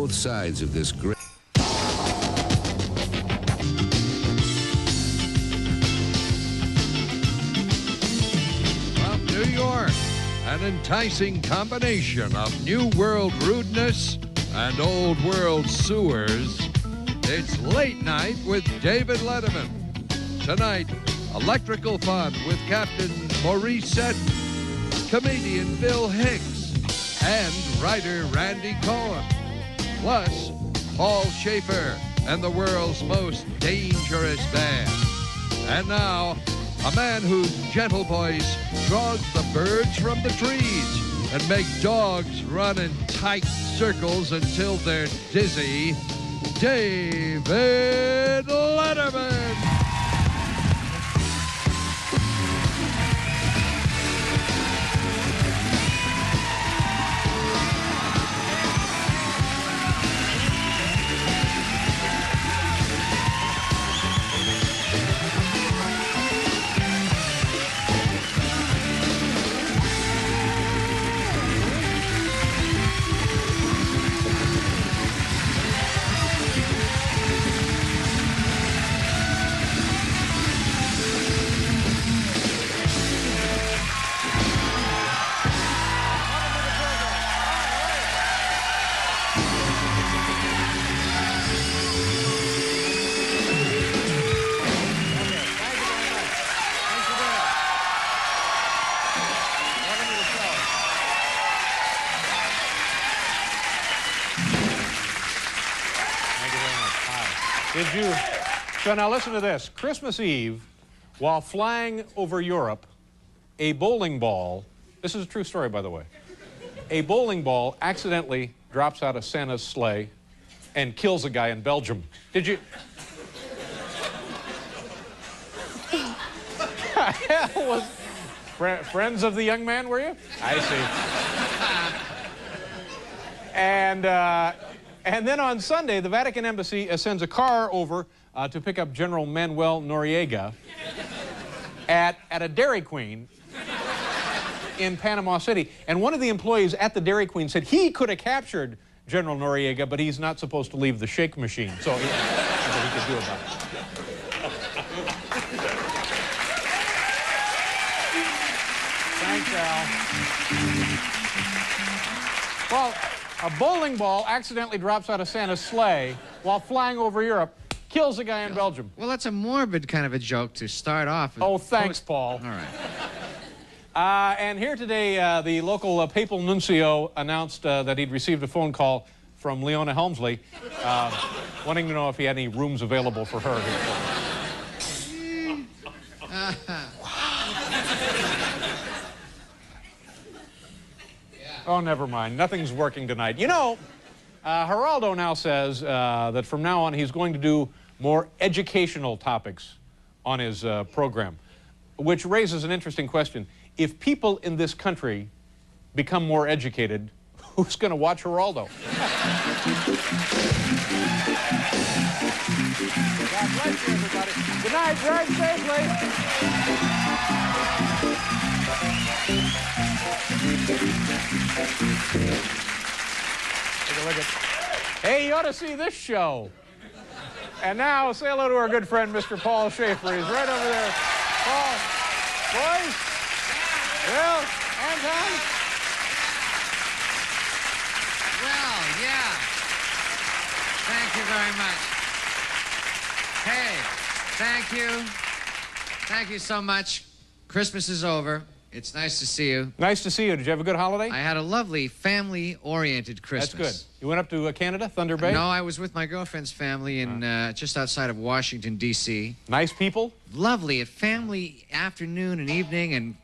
both sides of this great... From New York, an enticing combination of New World rudeness and Old World sewers, it's Late Night with David Letterman. Tonight, electrical fun with Captain Maurice Seddon, comedian Bill Hicks, and writer Randy Cohen. Plus, Paul Schaefer and the world's most dangerous band. And now, a man whose gentle voice draws the birds from the trees and make dogs run in tight circles until they're dizzy, David Letterman. Did you? So now listen to this. Christmas Eve, while flying over Europe, a bowling ball, this is a true story, by the way, a bowling ball accidentally drops out of Santa's sleigh and kills a guy in Belgium. Did you? Hell was friends of the young man, were you? I see. And then on Sunday, the Vatican Embassy sends a car over to pick up General Manuel Noriega at a Dairy Queen in Panama City. And one of the employees at the Dairy Queen said he could have captured General Noriega, but he's not supposed to leave the shake machine. So that's what he could do about it. Thanks, Al. Well, a bowling ball accidentally drops out of Santa's sleigh while flying over Europe, kills a guy in Belgium. Well, that's a morbid kind of a joke to start off. Oh, thanks, Paul. All right. And here today, the local papal nuncio announced that he'd received a phone call from Leona Helmsley, wanting to know if he had any rooms available for her here. Oh, never mind. Nothing's working tonight. You know, Geraldo now says that from now on he's going to do more educational topics on his program, which raises an interesting question. If people in this country become more educated, who's going to watch Geraldo? God bless you, everybody. Good night. Drive safely. Take a look at... Hey, you ought to see this show. And now, say hello to our good friend, Mr. Paul Schaefer. He's right over there. Paul, boys, Bill, Anton. Well, yeah. Thank you very much. Hey, thank you. Thank you so much. Christmas is over. It's nice to see you. Nice to see you. Did you have a good holiday? I had a lovely family-oriented Christmas. That's good. You went up to Canada, Thunder Bay? No, I was with my girlfriend's family in just outside of Washington, D.C. Nice people? Lovely. A family afternoon and evening, and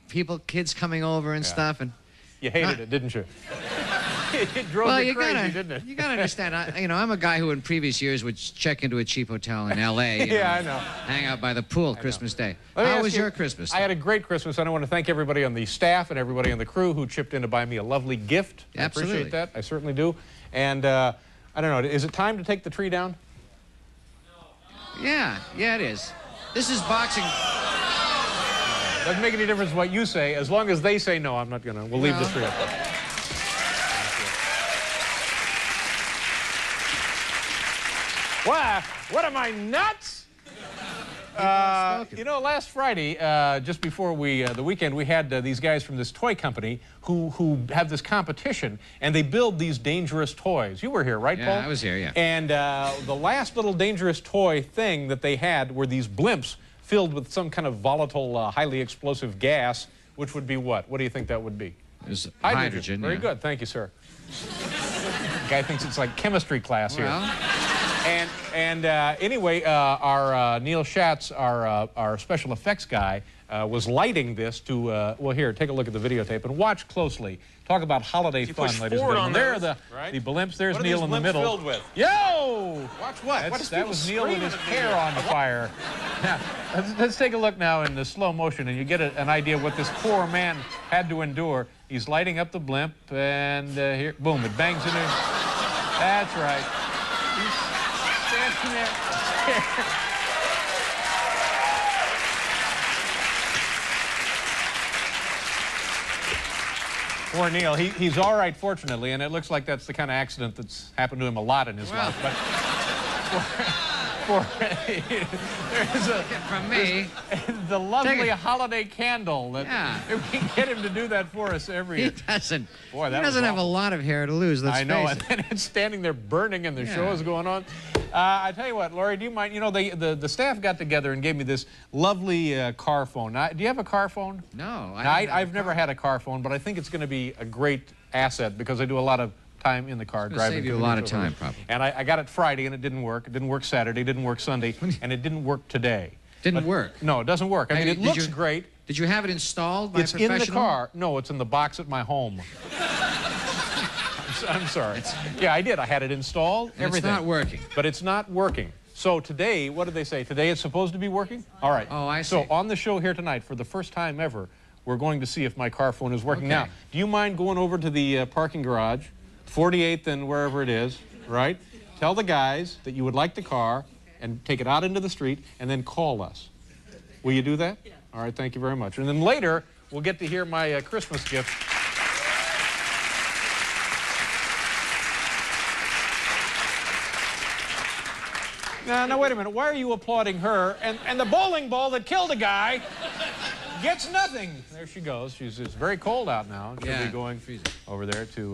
kids coming over and stuff. And you hated it, didn't you? It drove you crazy, didn't it? You gotta understand. I'm a guy who in previous years would check into a cheap hotel in L.A. I know. Hang out by the pool Christmas Day. How was your Christmas? I had a great Christmas, and I want to thank everybody on the staff and everybody on the crew who chipped in to buy me a lovely gift. Absolutely. I appreciate that. I certainly do. And I don't know. Is it time to take the tree down? Yeah, it is. This is boxing. Doesn't make any difference what you say. As long as they say no, I'm not gonna. We'll leave the tree up there. Wow, what am I, nuts? You know, last Friday, just before the weekend, we had these guys from this toy company who have this competition, and they build these dangerous toys. You were here, right, Paul? Yeah, I was here, yeah. And the last little dangerous toy thing that they had were these blimps filled with some kind of volatile, highly explosive gas, which would be what? What do you think that would be? There's hydrogen. Very yeah. good. Thank you, sir. The guy thinks it's like chemistry class here. Anyway, our Neil Schatz, our special effects guy, was lighting this to, well, here, take a look at the videotape and watch closely. Talk about holiday fun, ladies and gentlemen. There are the blimps. There's Neil in the middle. Filled with? Yo! Watch what? That was Neil with his hair on fire. Now, let's take a look now in the slow motion, and you get an idea of what this poor man had to endure. He's lighting up the blimp, and here, boom, it bangs in there. That's right. He's standing there. Poor Neil. He's all right, fortunately, and it looks like that's the kind of accident that's happened to him a lot in his life. But there's from me. The lovely holiday candle. That if we can get him to do that for us every year. He doesn't. Boy, he doesn't have a lot of hair to lose. Let's I know, face it. and then it's standing there burning, and the show is going on. I tell you what, Laurie, do you mind? You know, the staff got together and gave me this lovely car phone. Now, do you have a car phone? No, I've never had a car phone, but I think it's going to be a great asset because I do a lot of time in the car driving. Save you a lot of time, probably. And I got it Friday, and it didn't work. It didn't work Saturday. It didn't work Sunday, and it didn't work today. Didn't work? No, it doesn't work. I mean, it looks great. Did you have it installed by a professional? It's in the car. No, it's in the box at my home. I'm sorry. Yeah, I did. I had it installed. Everything. It's not working. But it's not working. So today, what did they say? Today it's supposed to be working? All right. Oh, I see. So on the show here tonight, for the first time ever, we're going to see if my car phone is working. Now, do you mind going over to the parking garage, 48th and wherever it is, right? Tell the guys that you would like the car and take it out into the street and then call us. Will you do that? Yeah. All right, thank you very much. And then later, we'll get to hear my Christmas gift. Now, wait a minute. Why are you applauding her? And the bowling ball that killed a guy gets nothing. There she goes. It's very cold out now. She'll be going over there to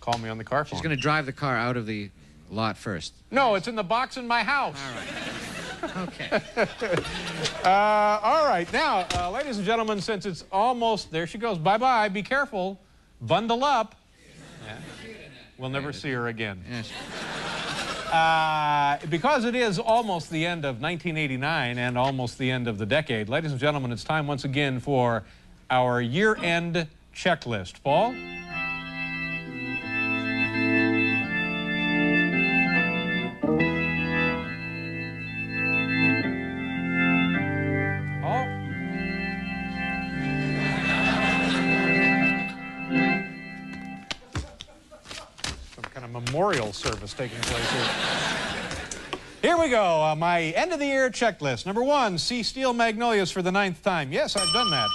call me on the car phone. She's going to drive the car out of the lot first. No, it's in the box in my house. All right. Okay. All right. Now, ladies and gentlemen, since it's almost... There she goes. Bye-bye. Be careful. Bundle up. Yeah. We'll never see her again. Yes. Because it is almost the end of 1989 and almost the end of the decade, ladies and gentlemen, it's time once again for our year-end checklist. Paul? Memorial service taking place here. Here we go, my end-of-the-year checklist. Number 1, see Steel Magnolias for the 9th time. Yes, I've done that.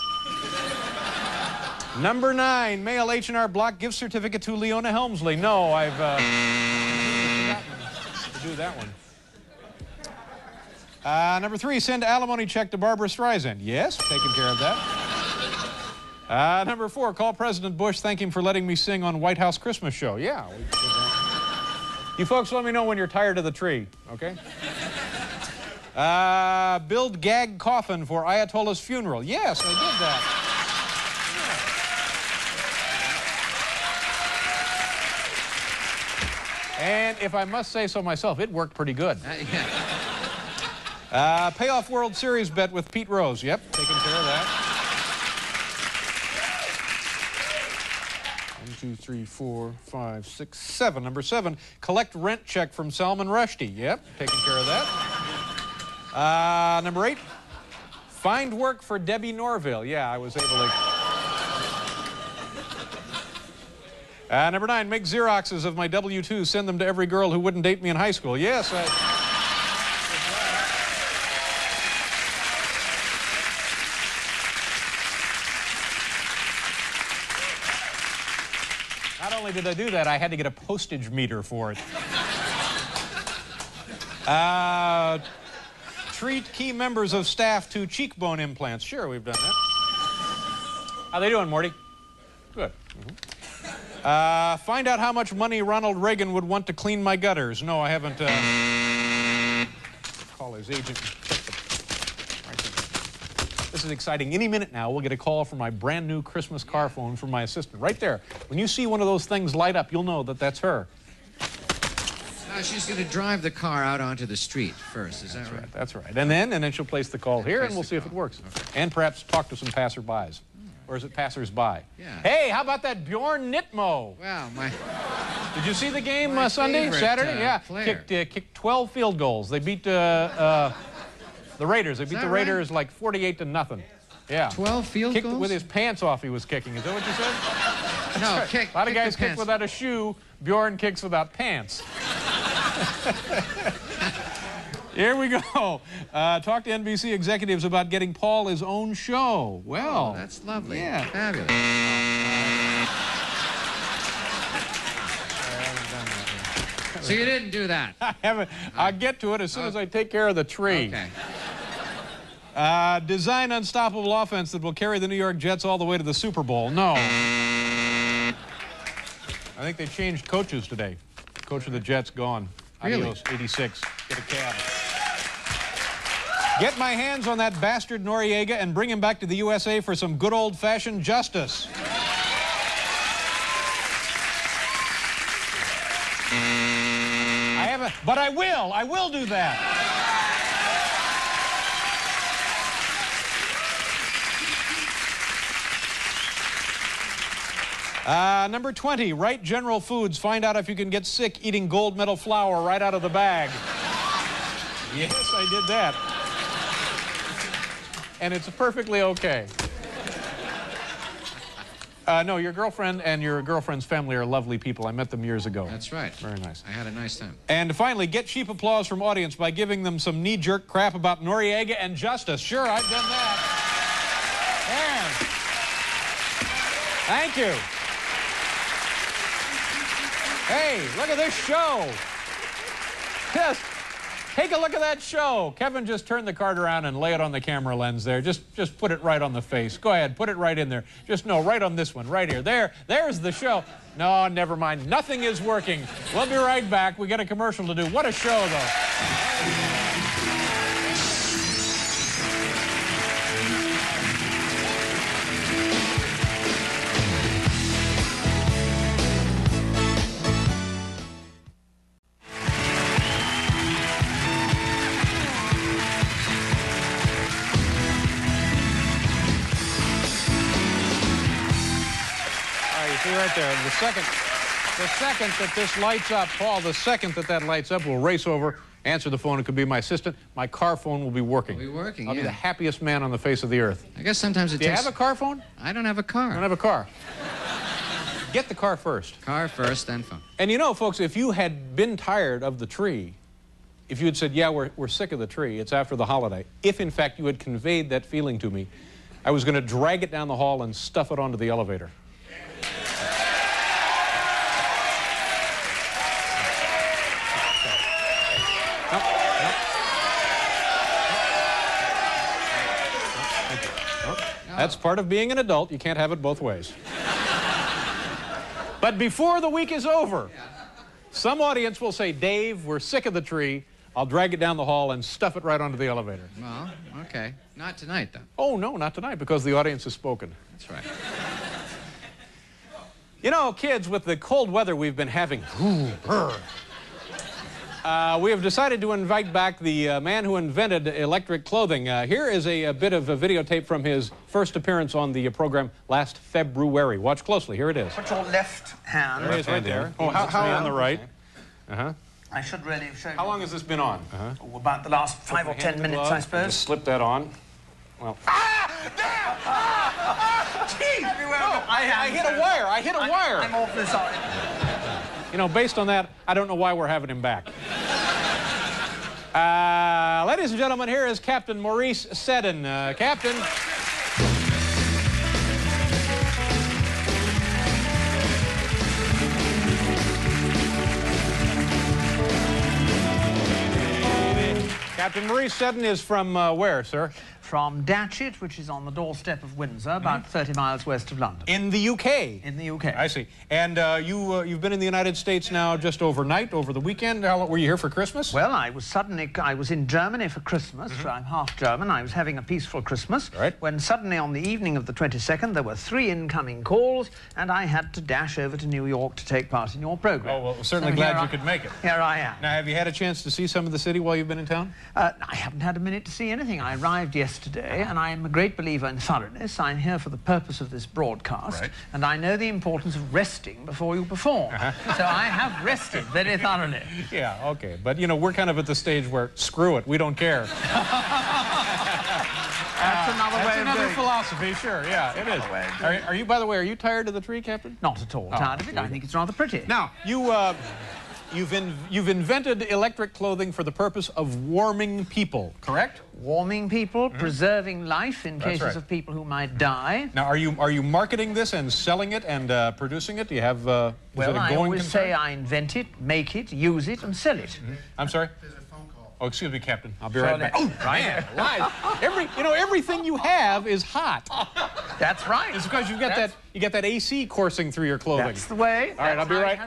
Number 9, mail H&R Block gift certificate to Leona Helmsley. No, I've forgotten to do that one. Number 3, send alimony check to Barbara Streisand. Yes, taking care of that. Number 4, call President Bush, thank him for letting me sing on White House Christmas show. Yeah, we did that. You folks let me know when you're tired of the tree, okay? Build gag coffin for Ayatollah's funeral. Yes, I did that. Yeah. And if I must say so myself, it worked pretty good. Pay off World Series bet with Pete Rose. Yep, taking care of that. 1, 2, 3, 4, 5, 6, 7. Number 7, collect rent check from Salman Rushdie. Yep, taking care of that. Number 8, find work for Debbie Norville. Yeah, I was able to. Number 9, make Xeroxes of my W-2. Send them to every girl who wouldn't date me in high school. Yes, Not only did I do that, I had to get a postage meter for it. Treat key members of staff to cheekbone implants. Sure, we've done that. How they doing, Morty? Good. Find out how much money Ronald Reagan would want to clean my gutters. No, I haven't. Call his agent. This is exciting. Any minute now, we'll get a call from my brand new Christmas car phone from my assistant. Right there. When you see one of those things light up, you'll know that that's her. She's going to drive the car out onto the street first. Is that right? That's right. And then she'll place the call here, and we'll see if it works. Okay. And perhaps talk to some passerbys. Or is it passers-by? Yeah. Hey, how about that Bjorn Nitmo? Wow, Did you see the game Sunday, favorite, Saturday? Yeah. Player. Kicked 12 field goals. They beat the Raiders. They beat the Raiders like 48-0. Yeah. 12 field goals? With his pants off, he was kicking. Is that what you said? No, right. kick. A lot of guys kick pants. without a shoe. Bjorn kicks without pants. Here we go. Talk to NBC executives about getting Paul his own show. Well, that's lovely. Yeah. Fabulous. So you didn't do that? I haven't. I'll get to it as soon as I take care of the tree. Okay. Design unstoppable offense that will carry the New York Jets all the way to the Super Bowl. No. I think they changed coaches today. Coach of the Jets gone. Really? Adios, 86. Get a cab. Get my hands on that bastard Noriega and bring him back to the USA for some good old-fashioned justice. I haven't, but I will. I will do that. Number 20, write General Foods. Find out if you can get sick eating gold medal flour right out of the bag. Yes, I did that. And it's perfectly okay. No, your girlfriend and your girlfriend's family are lovely people. I met them years ago. That's right. Very nice. I had a nice time. And finally, get cheap applause from audience by giving them some knee-jerk crap about Noriega and justice. Sure, I've done that. And thank you. Hey, look at this show. Just take a look at that show. Kevin, just turn the card around and lay it on the camera lens there. Just put it right on the face. Go ahead, put it right in there. Just no, right on this one, right here. There's the show. No, never mind. Nothing is working. We'll be right back. We got a commercial to do. What a show, though. Right there. The second that this lights up, Paul, the second that lights up, we'll race over, answer the phone. It could be my assistant. My car phone will be working. Will be working, I'll be the happiest man on the face of the earth. I guess sometimes it takes... Do you have a car phone? I don't have a car. I don't have a car. Get the car first. Car first, then phone. And you know, folks, if you had been tired of the tree, if you had said, yeah, we're sick of the tree, it's after the holiday, if, in fact, you had conveyed that feeling to me, I was going to drag it down the hall and stuff it onto the elevator. That's part of being an adult. You can't have it both ways. But before the week is over, some audience will say, Dave, we're sick of the tree. I'll drag it down the hall and stuff it right onto the elevator. Well, okay. Not tonight, though. Oh, no, not tonight, because the audience has spoken. That's right. You know, kids, with the cold weather we've been having, we have decided to invite back the man who invented electric clothing. Here is a bit of a videotape from his first appearance on the program last February. Watch closely. Here it is. Put your left hand. There it is right there. Oh, how on the right? Uh-huh. I should really show you. How long has this been on? Oh, about the last 5 or 10 minutes, I suppose. Just slip that on. Well. Ah! There! Jeez! I hit a wire. I hit a wire. I'm awfully sorry. You know, based on that, I don't know why we're having him back. Ladies and gentlemen, here is Captain Maurice Seddon. Captain. Captain Maurice Seddon is from where, sir? From Datchet, which is on the doorstep of Windsor, about 30 miles west of London. In the UK? In the UK. I see. And you've been in the United States now just overnight, over the weekend. Were you here for Christmas? Well, I was in Germany for Christmas. I'm half German. I was having a peaceful Christmas. Right. When suddenly on the evening of the 22nd, there were 3 incoming calls, and I had to dash over to New York to take part in your program. Oh, well, certainly glad you could make it. Here I am. Now, have you had a chance to see some of the city while you've been in town? I haven't had a minute to see anything. I arrived yesterday, and I am a great believer in thoroughness. I'm here for the purpose of this broadcast, right. and I know the importance of resting before you perform. So I have rested very thoroughly. Yeah, okay. But, you know, we're kind of at the stage where, screw it, we don't care. That's another philosophy, sure, yeah, it is. Are you, by the way, are you tired of the tree, Captain? Not at all tired of it. I think it's rather pretty. Now, you've invented electric clothing for the purpose of warming people, correct? Warming people, preserving life in cases of people who might die. Now, are you marketing this and selling it and producing it? Do you have is Well, it a going I always concern? say I invent it, make it, use it, and sell it. I'm sorry? There's a phone call. Oh, excuse me, Captain. I'll be right back. Oh, Man, live. Everything you have is hot. That's right. It's because you got that AC coursing through your clothing. That's the way. All right, I'll be right.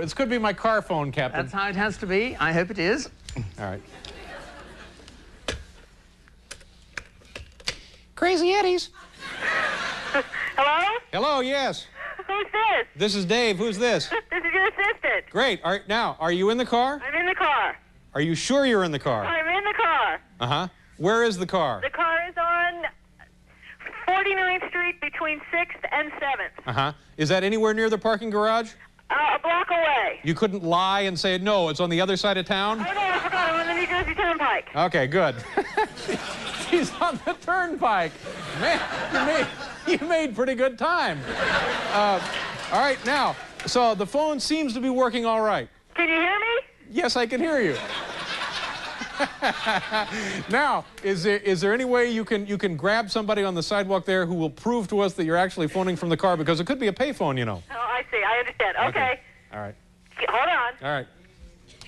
This could be my car phone, Captain. That's how it has to be. I hope it is. All right. Crazy Eddies. Hello? Hello, yes. Who's this? This is Dave. Who's this? This is your assistant. Great. All right, now, are you in the car? I'm in the car. Are you sure you're in the car? I'm in the car. Uh-huh. Where is the car? The car is on 49th Street between 6th and 7th. Uh-huh. Is that anywhere near the parking garage? A block away. You couldn't lie and say, no, it's on the other side of town? Oh, no, I forgot. I'm on the New Jersey Turnpike. Okay, good. She's on the turnpike. Man, you made pretty good time. All right, now, so the phone seems to be working all right. Can you hear me? Yes, I can hear you. Now, is there any way you can grab somebody on the sidewalk there who will prove to us that you're actually phoning from the car? Because it could be a payphone, you know. Oh, I see. I understand. Okay. All right. Hold on. All right.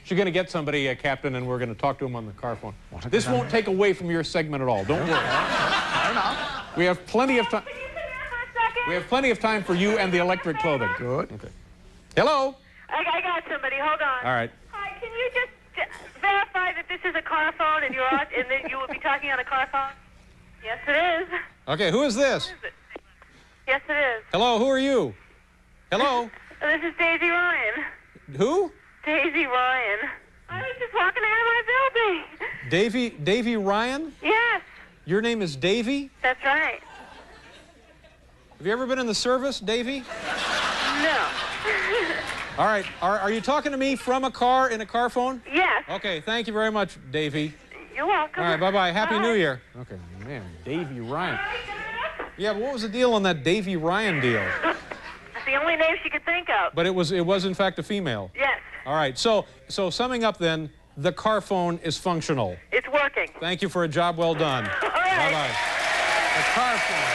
She's going to get somebody, Captain, and we're going to talk to him on the car phone. This won't take away from your segment at all. Don't worry. I don't know. We have plenty of time. Can you sit there for a second? We have plenty of time for you and the electric clothing. Good. Okay. Hello. I got somebody. Hold on. All right. Hi, can you just verify that this is a car phone and you're on, and that you will be talking on a car phone? Yes, it is. Okay, who is this? Yes, it is. Hello, who are you? Hello? This is Daisy Ryan. Who? Daisy Ryan. I was just walking out of my building. Davy Ryan? Yes, Your name is Davy? that's right. Have you ever been in the service, Davy? No. All right, are you talking to me from a car in a car phone? Yes. Okay, thank you very much, Davy. You're welcome. All right, bye-bye. Happy Bye. New Year. Okay, man, Davy Ryan. Yeah, but what was the deal on that Davy Ryan deal? That's the only name she could think of. But it was in fact a female. Yes, All right, so summing up then, the car phone is functional. it's working. Thank you for a job well done. All right. Bye-bye. The car phone.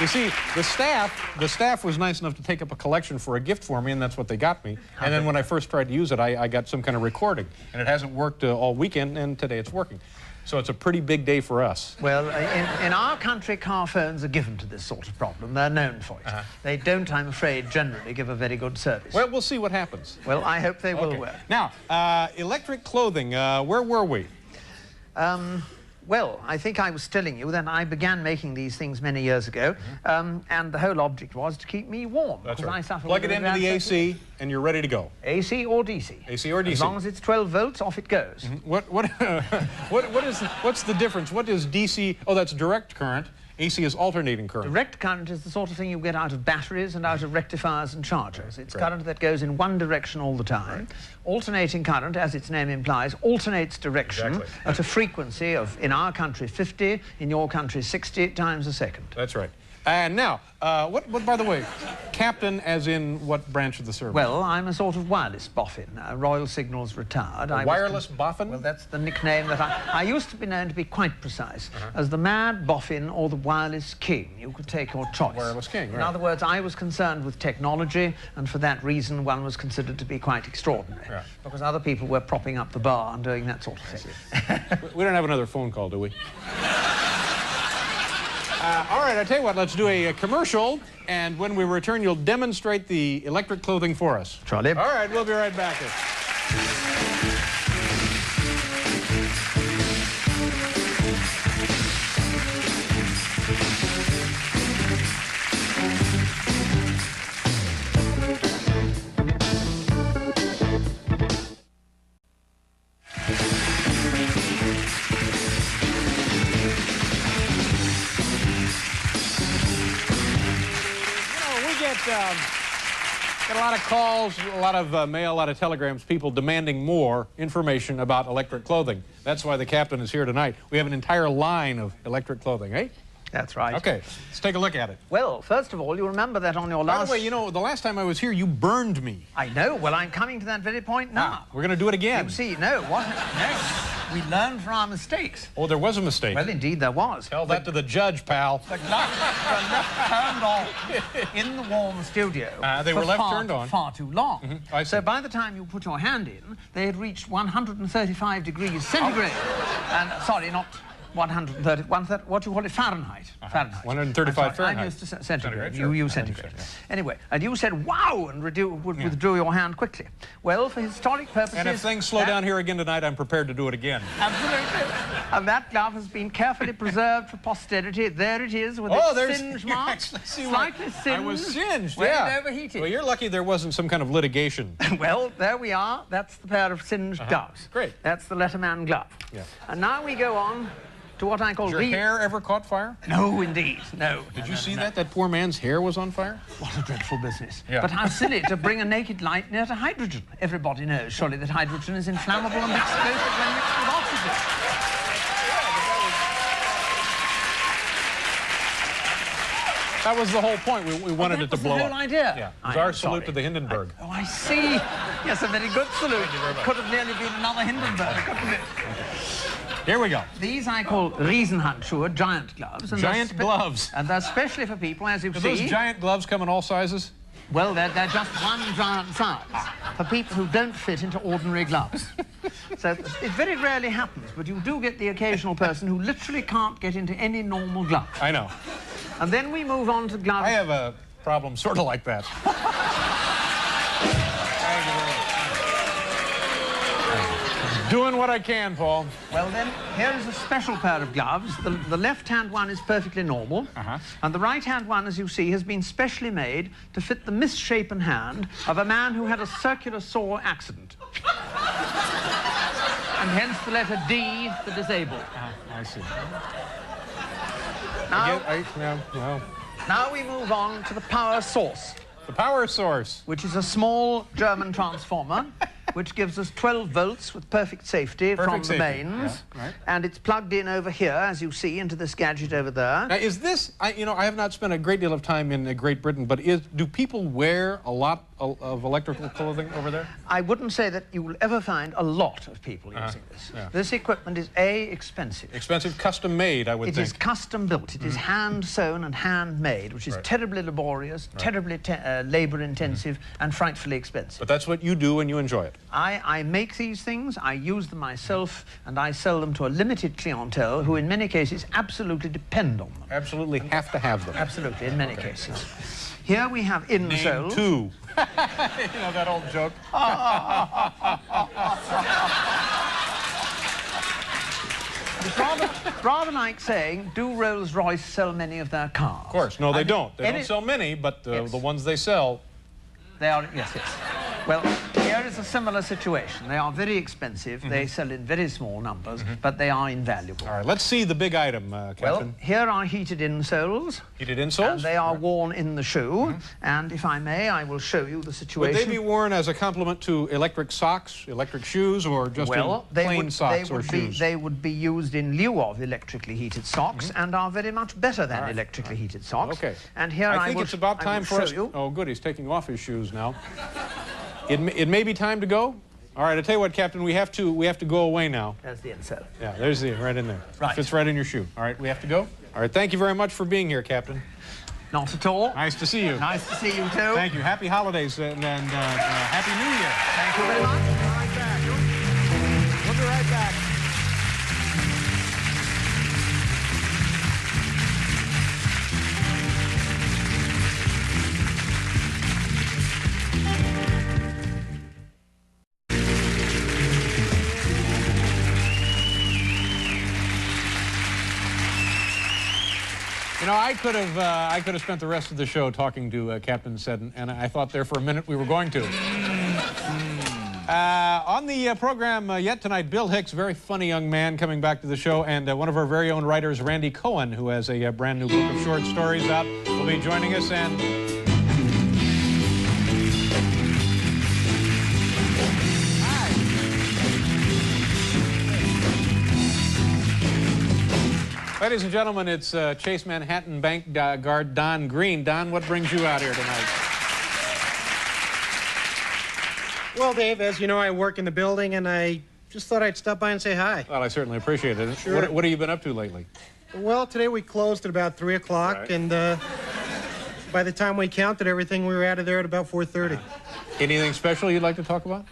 You see, the staff was nice enough to take up a collection for a gift for me, and that's what they got me. And then when I first tried to use it, I got some kind of recording. And it hasn't worked all weekend, and today it's working. So it's a pretty big day for us. Well, in our country, car phones are given to this sort of problem. They're known for it. They don't, I'm afraid, generally give a very good service. Well, we'll see what happens. Well, I hope they will Okay. work. Now, electric clothing, where were we? Well, I think I was telling you that I began making these things many years ago, and the whole object was to keep me warm. That's because I right. suffer Plug with it a into bad the circulation. AC, and you're ready to go. AC or DC. AC or DC. As long as it's 12 volts, off it goes. What's the difference? What is DC? Oh, that's direct current. AC is alternating current. Direct current is the sort of thing you get out of batteries and out of rectifiers and chargers. It's current that goes in one direction all the time. Alternating current, as its name implies, alternates direction at a frequency of, in our country, 50, in your country, 60 times a second. That's right. And now, what, by the way, Captain as in what branch of the service? Well, I'm a sort of wireless boffin, Royal Signals retired. I was wireless boffin? Well, that's the nickname that I used to be known to be quite precise as the mad boffin or the wireless king. You could take your choice. Wireless king, right. In other words, I was concerned with technology, and for that reason, one was considered to be quite extraordinary. Right. Because other people were propping up the bar and doing that sort of thing. We don't have another phone call, do we? All right, I tell you what, let's do a commercial, and when we return, you'll demonstrate the electric clothing for us. Charlie. All right, we'll be right back. Got a lot of calls, a lot of mail, a lot of telegrams, people demanding more information about electric clothing. That's why the captain is here tonight. We have an entire line of electric clothing, eh? That's right. Okay, let's take a look at it. Well, first of all, you remember that on your last... By the way, you know, the last time I was here, you burned me. I know. Well, I'm coming to that very point now. We're going to do it again. You see, no, what? No. We learned from our mistakes. Oh, there was a mistake. Well, indeed, there was. Tell that to the judge, pal. The lights were left turned on in the warm studio. They were left turned on. Far too long. I see. So by the time you put your hand in, they had reached 135 degrees centigrade. And, sorry, not 130, what do you call it? Fahrenheit. Fahrenheit. 135 Fahrenheit. I'm used to centigrade. Sure. You centigrade. Anyway, and you said, wow, and withdrew your hand quickly. Well, for historic purposes... And if things slow down here again tonight, I'm prepared to do it again. Absolutely. And that glove has been carefully preserved for posterity. There it is with its singe mark. Slightly singed. I was singed, well, yeah. overheated. Well, you're lucky there wasn't some kind of litigation. Well, there we are. That's the pair of singed gloves. Great. That's the Letterman glove. Yeah. And now we go on to what I call... Has your hair ever caught fire? No, indeed, no. Did you see that? That poor man's hair was on fire? What a dreadful business. Yeah. But how silly to bring a naked light near to hydrogen. Everybody knows, surely, that hydrogen is inflammable and explosive when mixed with oxygen. That was the whole point. We wanted it to blow up. That was the whole idea. Yeah. It was our salute to the Hindenburg. Oh, I see. Yes, a very good salute. It could have nearly been another Hindenburg, couldn't it? Here we go. These I call Riesenhandschuhe, giant gloves. And giant gloves. And they're specially for people, as you see... Do those giant gloves come in all sizes? Well, they're just one giant size for people who don't fit into ordinary gloves. So it very rarely happens, but you do get the occasional person who literally can't get into any normal glove. I know. And then we move on to gloves... I have a problem sort of like that. Doing what I can, Paul. Well, then, here is a special pair of gloves. The left-hand one is perfectly normal. And the right-hand one, as you see, has been specially made to fit the misshapen hand of a man who had a circular saw accident. And hence the letter D, the disabled. I see. Now we move on to the power source. The power source. Which is a small German transformer, which gives us 12 volts with perfect safety from the mains. Yeah, right. And it's plugged in over here, as you see, into this gadget over there. Now, is this, I have not spent a great deal of time in Great Britain, but do people wear a lot of electrical clothing over there? I wouldn't say that you will ever find a lot of people using this. Yeah. This equipment is, A, expensive. Expensive, custom made, I would think. It is custom built. It is hand sewn and hand made, which is terribly laborious, terribly labor intensive, and frightfully expensive. But that's what you do and you enjoy it. I make these things, I use them myself, and I sell them to a limited clientele who in many cases absolutely depend on them. Absolutely have to have them. Absolutely, in many cases. Here we have insoles. Name two. You know that old joke? It's rather like saying, do Rolls-Royce sell many of their cars? Of course. No, they don't. They don't sell many, but the ones they sell... They are, yes. Well, here is a similar situation. They are very expensive. They sell in very small numbers, but they are invaluable. All right, let's see the big item, Captain. Well, here are heated insoles. Heated insoles? And they are worn in the shoe. And if I may, I will show you the situation. Would they be worn as a complement to electric socks, electric shoes, or just in plain socks or shoes? They would be used in lieu of electrically heated socks and are very much better than electrically heated socks. Okay. And here I think it's about time for us... Oh, good, he's taking off his shoes now. It may be time to go. All right, I tell you what, Captain, we have to go away now. There's the insole. Yeah, there's the right in there. Right. Fits right in your shoe. All right, we have to go. All right, thank you very much for being here, Captain. Not at all. Nice to see you. Nice to see you, too. Thank you. Happy holidays and Happy New Year. Thank you very much. Right back. We'll be right back. You know, I could have spent the rest of the show talking to Captain Seddon, and I thought there for a minute we were going to. On the program yet tonight, Bill Hicks, very funny young man coming back to the show, and one of our very own writers, Randy Cohen, who has a brand new book of short stories out, will be joining us. And ladies and gentlemen, it's Chase Manhattan Bank guard Don Green. Don, what brings you out here tonight? Well, Dave, as you know, I work in the building, and I just thought I'd stop by and say hi. Well, I certainly appreciate it. Sure. What have you been up to lately? Well, today we closed at about 3 o'clock, right. And by the time we counted everything, we were out of there at about 4:30. Anything special you'd like to talk about?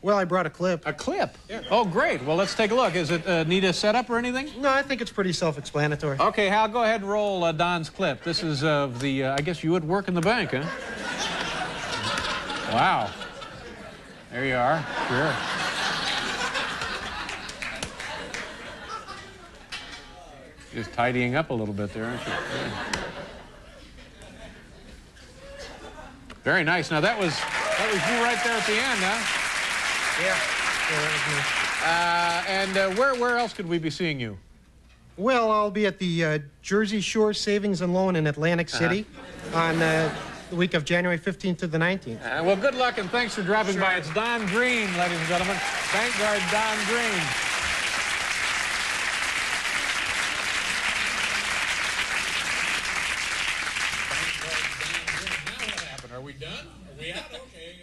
Well, I brought a clip. A clip? Yeah. Oh, great. Well, let's take a look. Is it need a setup or anything? No, I think it's pretty self-explanatory. Okay, Hal, go ahead and roll Don's clip. This is of the, I guess you would work in the bank, huh? Wow. There you are. Sure. Just tidying up a little bit there, aren't you? Yeah. Very nice. Now, that was you right there at the end, huh? Yeah. Where else could we be seeing you? Well, I'll be at the Jersey Shore Savings and Loan in Atlantic City on the week of January 15th to the 19th. Well, good luck and thanks for dropping by. It's Don Green, ladies and gentlemen. Bank guard Don Green. Now what happened? Are we done? Are we out? Okay.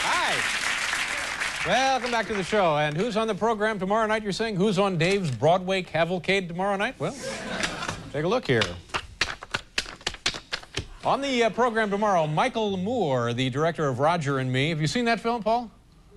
Hi. Welcome back to the show. And who's on the program tomorrow night, you're saying? Who's on Dave's Broadway cavalcade tomorrow night? Well, take a look here. On the program tomorrow, Michael Moore, the director of Roger and Me. Have you seen that film, Paul?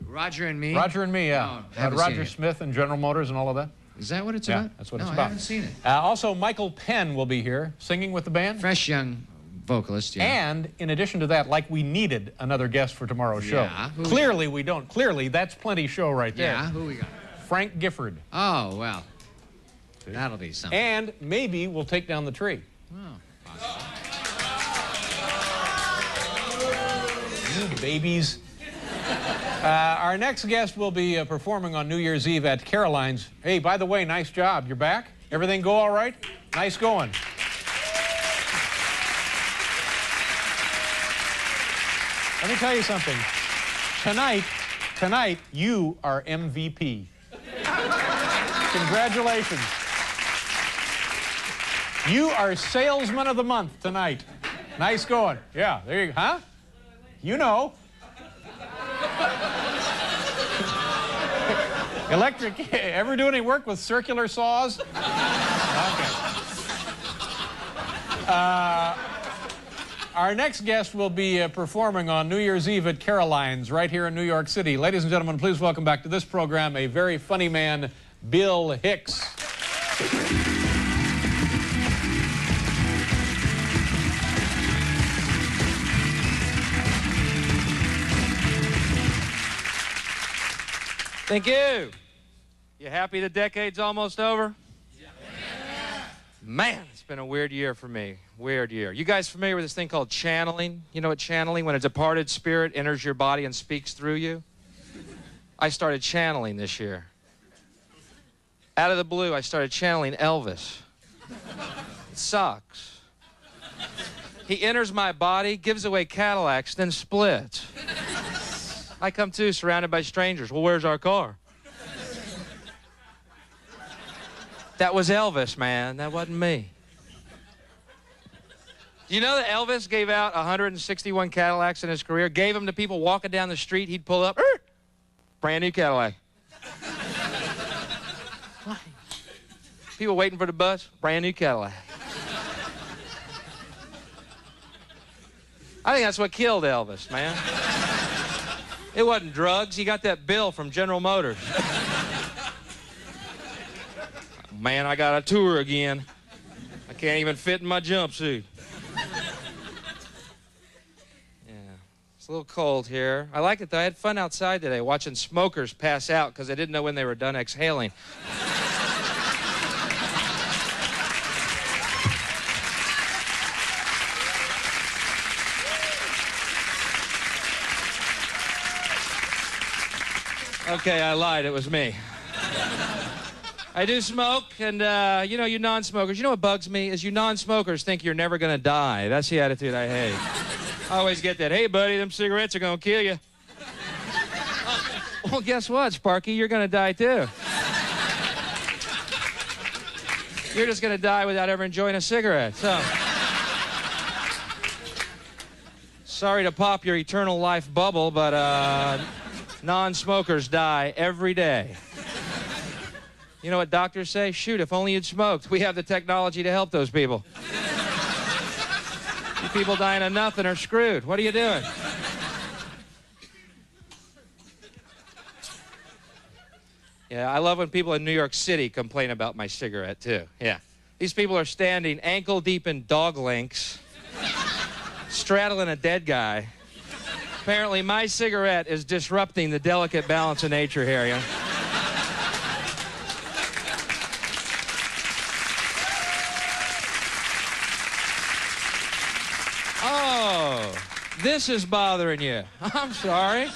Roger and Me? Roger and Me, yeah. No, haven't Roger seen it. Smith and General Motors and all of that. Is that what it's Yeah, about? that's what it's No, about. I haven't seen it. Also, Michael Penn will be here singing with the band. Fresh young vocalist, yeah. And in addition to that, like we needed another guest for tomorrow's show. Yeah. Clearly we don't. Clearly, that's plenty show right there. Yeah, who we got? Frank Gifford. Oh, well, that'll be something. And maybe we'll take down the tree. Oh, You babies. Our next guest will be performing on New Year's Eve at Caroline's. Hey, by the way, nice job. You're back? Everything go all right? Nice going. Let me tell you something. Tonight, you are MVP. Congratulations. You are Salesman of the Month tonight. Nice going. Yeah, there you go. Huh? You know. Electric, ever do any work with circular saws? Okay. Our next guest will be performing on New Year's Eve at Caroline's right here in New York City. Ladies and gentlemen, please welcome back to this program a very funny man, Bill Hicks. Thank you. You happy the decade's almost over? Yeah. Man, it's been a weird year for me. Weird year. You guys familiar with this thing called channeling? You know what channeling? When a departed spirit enters your body and speaks through you? I started channeling this year. Out of the blue, I started channeling Elvis. It sucks. He enters my body, gives away Cadillacs, then splits. I come to surrounded by strangers. Well, where's our car? That was Elvis, man. That wasn't me. You know that Elvis gave out 161 Cadillacs in his career, gave them to people walking down the street. He'd pull up, brand new Cadillac. People waiting for the bus, brand new Cadillac. I think that's what killed Elvis, man. It wasn't drugs. He got that bill from General Motors. Man, I got a tour again. I can't even fit in my jumpsuit. Yeah, it's a little cold here. I like it, though. I had fun outside today watching smokers pass out because I didn't know when they were done exhaling. Okay, I lied. It was me. I do smoke, and, you know, you non-smokers, you know what bugs me is you non-smokers think you're never going to die. That's the attitude I hate. I always get that, hey, buddy, them cigarettes are going to kill you. Well, guess what, Sparky? You're going to die, too. You're just going to die without ever enjoying a cigarette, so... Sorry to pop your eternal life bubble, but, non-smokers die every day. You know what doctors say? Shoot, if only you'd smoked. We have the technology to help those people. You people dying of nothing are screwed. What are you doing? Yeah, I love when people in New York City complain about my cigarette, too. Yeah. These people are standing ankle deep in dog links, straddling a dead guy. Apparently, my cigarette is disrupting the delicate balance of nature here, you know? Oh, this is bothering you. I'm sorry.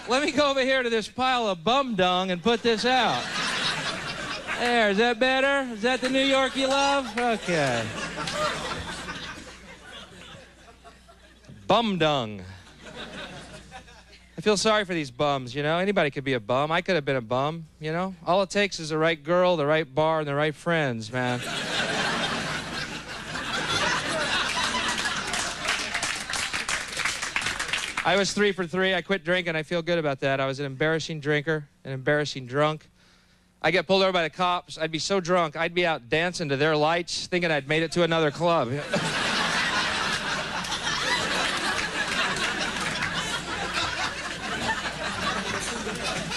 Let me go over here to this pile of bum dung and put this out. There, is that better? Is that the New York you love? Okay. Bum dung. I feel sorry for these bums, you know? Anybody could be a bum. I could have been a bum, you know? All it takes is the right girl, the right bar, and the right friends, man. I was 3 for 3. I quit drinking. I feel good about that. I was an embarrassing drinker, an embarrassing drunk. I get pulled over by the cops. I'd be so drunk, I'd be out dancing to their lights, thinking I'd made it to another club.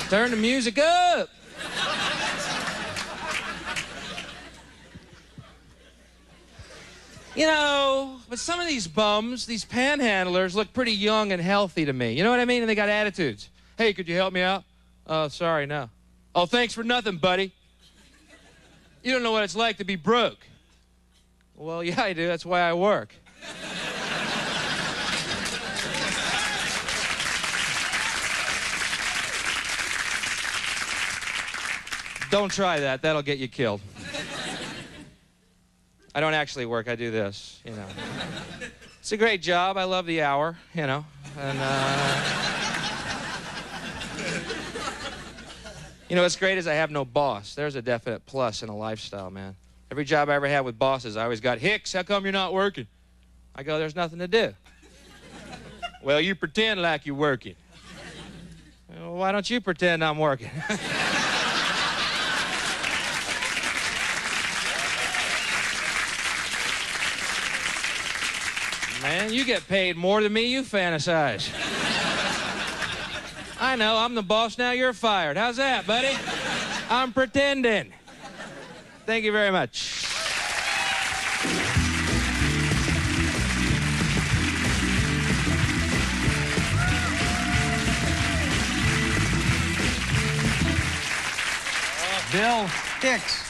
Turn the music up. You know, but some of these bums, these panhandlers, look pretty young and healthy to me. You know what I mean? And they got attitudes. Hey, could you help me out? Oh, sorry, no. Oh, thanks for nothing, buddy. You don't know what it's like to be broke. Well, yeah, I do. That's why I work. Don't try that. That'll get you killed. I don't actually work. I do this, you know. It's a great job. I love the hour, you know. And, you know, what's great is I have no boss. There's a definite plus in a lifestyle, man. Every job I ever had with bosses, I always got, Hicks, how come you're not working? I go, there's nothing to do. Well, you pretend like you're working. Well, why don't you pretend I'm working? Man, you get paid more than me, you fantasize. I know, I'm the boss now, you're fired. How's that, buddy? I'm pretending. Thank you very much. Bill Hicks.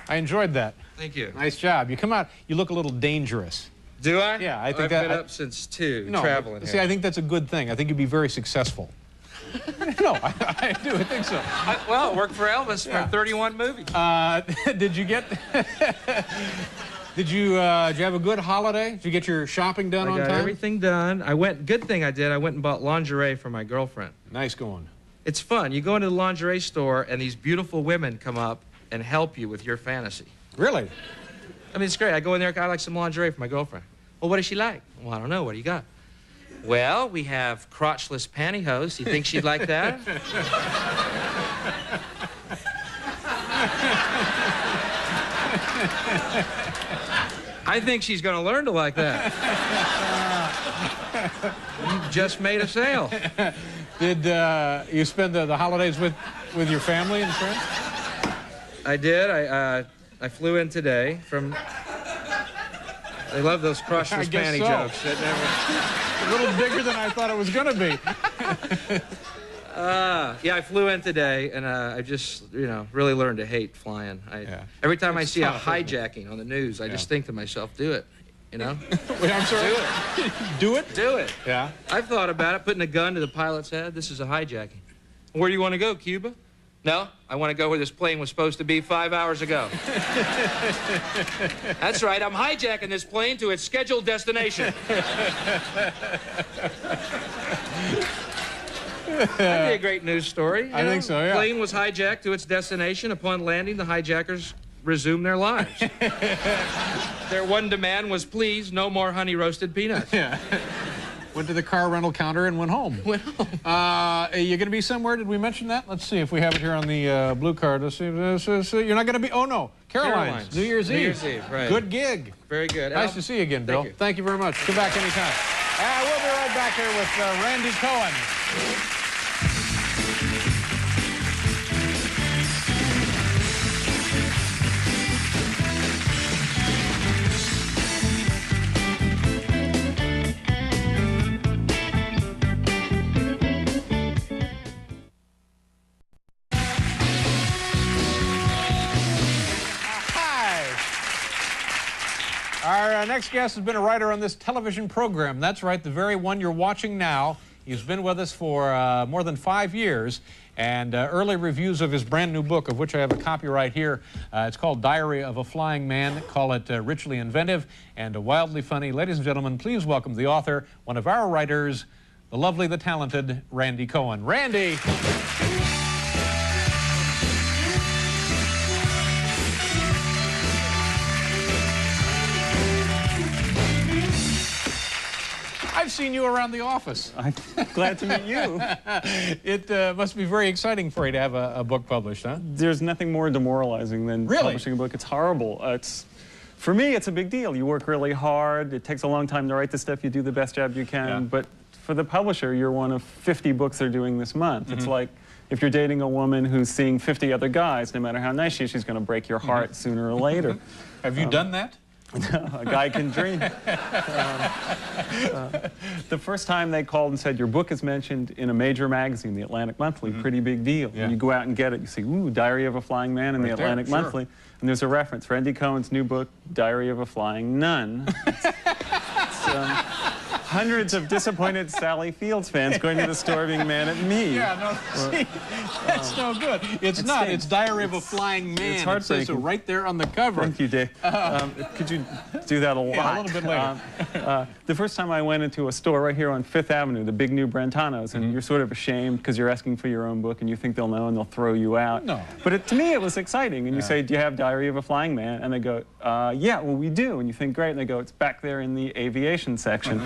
I enjoyed that. Thank you. Nice job. You come out, you look a little dangerous. Do I? Yeah, I think I've that... been up since 2, no, traveling see, here. I think that's a good thing. I think you'd be very successful. No, I do. I think so. Well, it worked for Elvis for 31 movies. Did you get... Did you have a good holiday? Did you get your shopping done on time? I got everything done. Good thing I did, I went and bought lingerie for my girlfriend. Nice going. It's fun. You go into the lingerie store, and these beautiful women come up and help you with your fantasy. Really? I mean, it's great. I go in there, I like some lingerie for my girlfriend. Well, what is she like? Well, I don't know. What do you got? Well, we have crotchless pantyhose. You think she'd like that? I think she's going to learn to like that. You just made a sale. Did you spend the holidays with your family and friends? I did. I flew in today from... They love those crotchless panty jokes. A little bigger than I thought it was going to be. Yeah, I flew in today, and I just, really learned to hate flying. Every time I see a hijacking on the news, I just think to myself, do it, Wait, I'm sorry? Do it. Do it? Do it. Yeah. I've thought about it, putting a gun to the pilot's head. This is a hijacking. Where do you want to go, Cuba? No, I want to go where this plane was supposed to be 5 hours ago. That's right, I'm hijacking this plane to its scheduled destination. That'd be a great news story. I think so, yeah. The plane was hijacked to its destination. Upon landing, the hijackers resumed their lives. Their one demand was, please, no more honey-roasted peanuts. Yeah. Went to the car rental counter and went home. Are you going to be somewhere? Did we mention that? Let's see if we have it here on the blue card. Let's see. You're not going to be... Oh, no. Caroline's. New Year's Eve. New Year's Eve, right. Good gig. Very good. Nice to see you again, Bill. Thank you very much. Come back anytime. We'll be right back here with Randy Cohen. Our next guest has been a writer on this television program. That's right, the very one you're watching now. He's been with us for more than 5 years, and early reviews of his brand new book, of which I have a copy right here. It's called Diary of a Flying Man. Call it richly inventive and wildly funny. Ladies and gentlemen, please welcome the author, one of our writers, the lovely, the talented Randy Cohen. Randy! I've seen you around the office. I'm glad to meet you. It must be very exciting for you to have a book published, huh? There's nothing more demoralizing than publishing a book. It's horrible. For me, it's a big deal. You work really hard. It takes a long time to write the stuff. You do the best job you can. Yeah. But for the publisher, you're one of 50 books they're doing this month. It's like if you're dating a woman who's seeing 50 other guys, no matter how nice she is, she's going to break your heart sooner or later. Have you done that? A guy can dream. The first time they called and said, your book is mentioned in a major magazine, the Atlantic Monthly, pretty big deal. Yeah. And you go out and get it, you see, ooh, Diary of a Flying Man in the Atlantic Monthly. And there's a reference, Randy Cohen's new book, Diary of a Flying Nun. Hundreds of disappointed Sally Fields fans going to the store being mad at me. Yeah, no, see, that's no good. It's not. It's Diary of a Flying Man. It's heartbreaking. It says so right there on the cover. Thank you, Dave. Could you do that a lot? Yeah, a little bit later. The first time I went into a store right here on Fifth Avenue, the big new Brentanos, and you're sort of ashamed because you're asking for your own book and you think they'll know and they'll throw you out. No. But to me, it was exciting. And you say, do you have Diary of a Flying Man? And they go, yeah, well, we do. And you think, great. And they go, it's back there in the aviation section.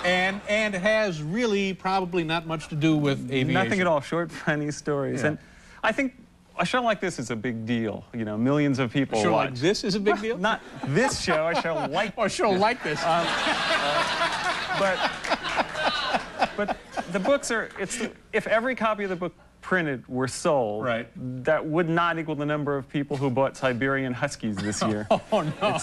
And has really probably not much to do with aviation. Nothing at all, short, funny stories. Yeah. And I think a show like this is a big deal. You know, millions of people watch. A show like this is a big deal? Not this show, a show like a show like this. But the books are, if every copy of the book printed were sold, that would not equal the number of people who bought Siberian Huskies this year. Oh, no.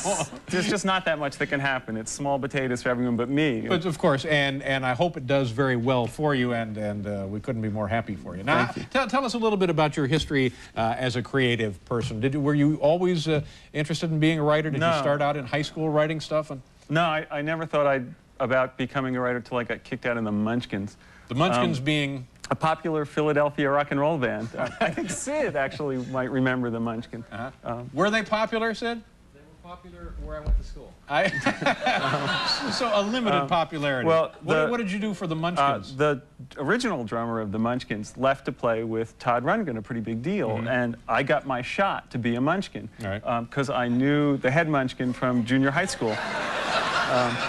There's just not that much that can happen. It's small potatoes for everyone but me. But of course, and I hope it does very well for you, and we couldn't be more happy for you. Now, tell us a little bit about your history as a creative person. Were you always interested in being a writer? Did you start out in high school writing stuff? No, I never thought about becoming a writer till I got kicked out in the Munchkins. The Munchkins being? A popular Philadelphia rock and roll band. I think Sid actually might remember the Munchkins. Were they popular, Sid? popular where I went to school. So a limited popularity. Well, what did you do for the Munchkins? The original drummer of the Munchkins left to play with Todd Rundgren, a pretty big deal, and I got my shot to be a Munchkin because I knew the head Munchkin from junior high school.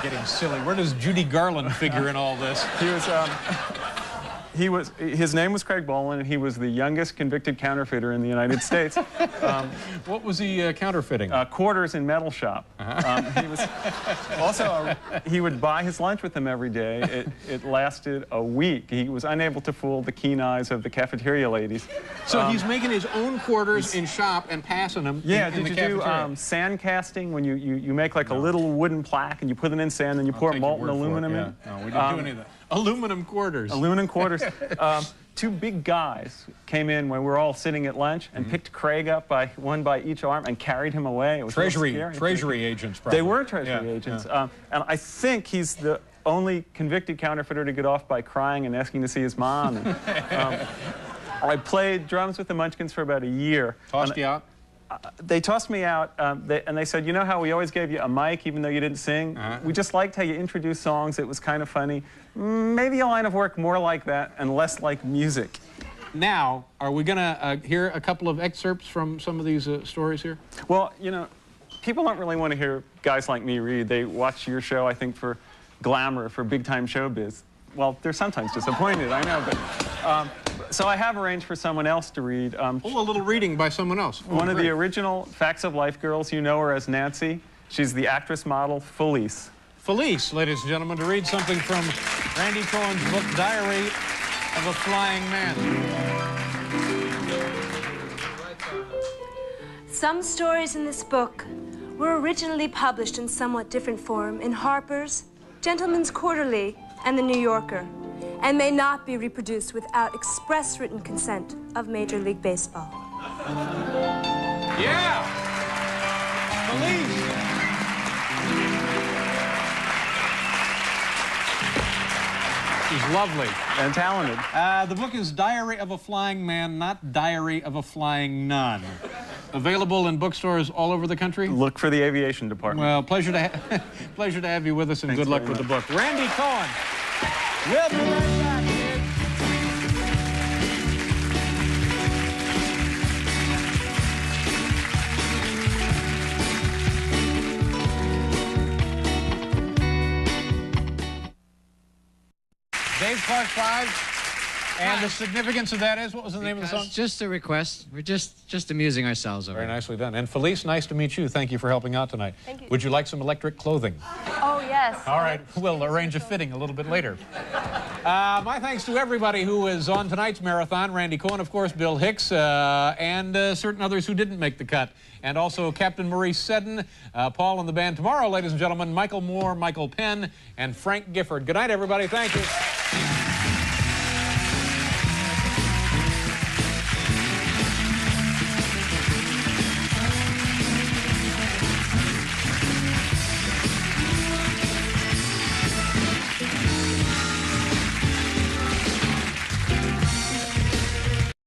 Getting silly. Where does Judy Garland figure in all this? His name was Craig Boland, and he was the youngest convicted counterfeiter in the United States. What was he counterfeiting? Quarters in metal shop. He was also, he would buy his lunch with them every day. It lasted a week. He was unable to fool the keen eyes of the cafeteria ladies. So he's making his own quarters in shop and passing them in the cafeteria. Did you do sand casting when you make like a little wooden plaque and you put it in sand and you pour molten aluminum in? No, we didn't do any of that. Aluminum quarters. Aluminum quarters. Two big guys came in when we were all sitting at lunch and picked Craig up one by each arm and carried him away. It was Treasury agents, probably. They were Treasury agents. And I think he's the only convicted counterfeiter to get off by crying and asking to see his mom. And, I played drums with the Munchkins for about a year. Tossed you out? They tossed me out, and they said, you know how we always gave you a mic even though you didn't sing? We just liked how you introduced songs. It was kind of funny. Maybe a line of work more like that and less like music. Now, are we going to hear a couple of excerpts from some of these stories here? Well, you know, people don't really want to hear guys like me read. They watch your show, I think, for glamour, for big-time showbiz. Well, they're sometimes disappointed, I know, but... So I have arranged for someone else to read. A little reading by someone else. One of the original Facts of Life girls. You know her as Nancy. She's the actress model Felice. Felice, ladies and gentlemen, to read something from Randy Cohen's book, Diary of a Flying Man. Some stories in this book were originally published in somewhat different form in Harper's, Gentleman's Quarterly, and The New Yorker, and may not be reproduced without express written consent of Major League Baseball. Yeah! Felice! She's lovely. And talented. The book is Diary of a Flying Man, not Diary of a Flying Nun. Available in bookstores all over the country? Look for the aviation department. Well, pleasure to have you with us, and Thanks good luck with the book. Randy Cohen. We'll be right back, kids. Dave Clark 5. And the significance of that is, what was the name of the song? Just a request. We're just amusing ourselves over Very nicely done. And Felice, nice to meet you. Thank you for helping out tonight. Thank you. Would you like some electric clothing? Oh, yes. All right, we'll arrange a fitting a little bit later. My thanks to everybody who is on tonight's marathon. Randy Cohen, of course, Bill Hicks, and certain others who didn't make the cut. And also Captain Maurice Seddon, Paul and the band. Tomorrow, ladies and gentlemen, Michael Moore, Michael Penn, and Frank Gifford. Good night, everybody. Thank you.